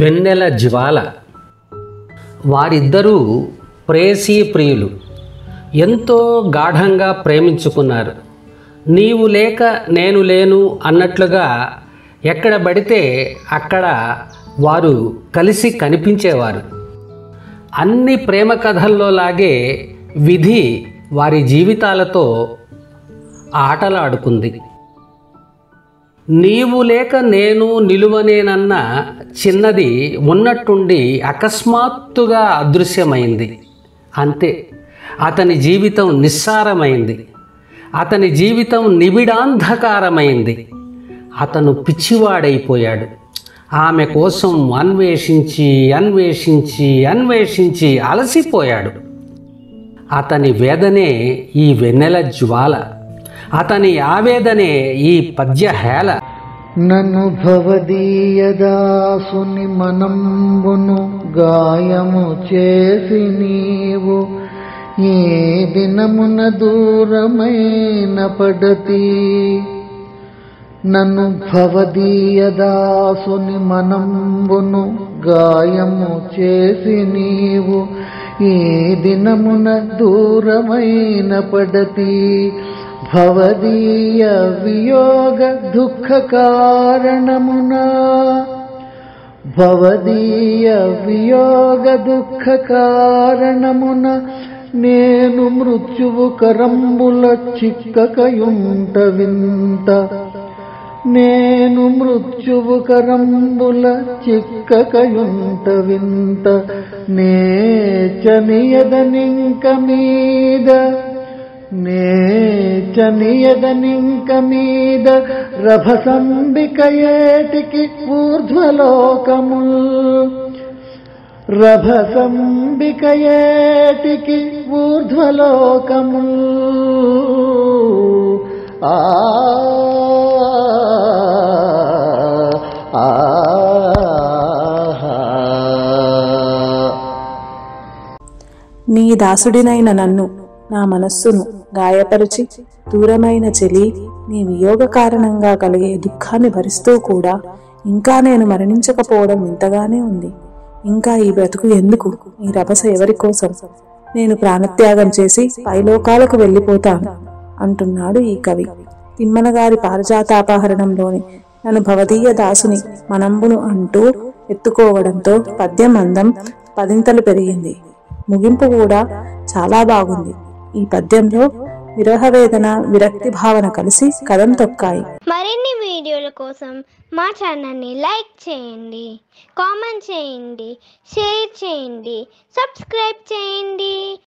వెన్నెల జ్వాల. వారిద్దరూ ప్రేయసీ ప్రియులు. ఎంతో గాఢంగా ప్రేమించుకున్నారు. నీవు లేక నేను లేను అన్నట్లుగా ఎక్కడ పడితే అక్కడ వారు కలిసి కనిపించేవారు. అన్ని ప్రేమ కథల్లో లాగే విధి వారి జీవితాలతో ఆటలాడుకుంది. నీవు లేక నేను నిలువనేనన్న చిన్నది ఉన్నట్టుండి అకస్మాత్తుగా అదృశ్యమైంది. అంతే, అతని జీవితం నిస్సారమైంది. అతని జీవితం నిబిడాంధకారమైంది. అతను పిచ్చివాడైపోయాడు. ఆమె కోసం అన్వేషించి అన్వేషించి అన్వేషించి అలసిపోయాడు. అతని వేదనే ఈ వెన్నెల జ్వాల. అతని ఆవేదనే ఈ పద్యహేళ. నన్ను భవదీయదాసుని మనంబును గాయము చేసి నీవు ఏ దినమున దూరమైన పడతి. నన్ను భవదీయదాసుని మనంబును గాయము చేసి నీవు ఏ దినమున దూరమైన పడతి. భవదీయ వియోగ దుఃఖ కారణమునా, భవదీయ వియోగ దుఃఖ కారణమున నేను మృత్యువు కరంబుల చిక్కకయుంట వింత. నేను మృత్యువు కరంబుల చిక్కకయుంట వింత. నే చనియదనింక మీద, నే చనియదనింక మీద రభసంబిక ఏటికి ఊర్ధ్వలోకముల్. రభసంబిక ఏటికి ఊర్ధ్వలోకముల్. ఆ నీ దాసుడినైన నన్ను, నా మనస్సును గాయపరిచి దూరమైన చెలి నీ వియోగ కారణంగా కలిగే దుఃఖాన్ని భరిస్తూ కూడా ఇంకా నేను మరణించకపోవడం వింతగానే ఉంది. ఇంకా ఈ బ్రతుకు ఎందుకు? ఈ రభస ఎవరి కోసం? నేను ప్రాణత్యాగం చేసి పైలోకాలకు వెళ్ళిపోతాను అంటున్నాడు ఈ కవి. తిమ్మన గారి పారిజాతాపహరణంలోని నన్ను భవదీయ దాసుని మనంబును అంటూ ఎత్తుకోవడంతో పద్యం అందం పదింతలు పెరిగింది. ముగింపు కూడా చాలా బాగుంది. ఈ పద్యంలో విరహ వేదన, విరక్తి భావన కలిసి కథం తొక్కాయి. మరిన్ని వీడియోల కోసం మా ఛానల్ని లైక్ చేయండి, కామెంట్ చేయండి, షేర్ చేయండి, సబ్స్క్రైబ్ చేయండి.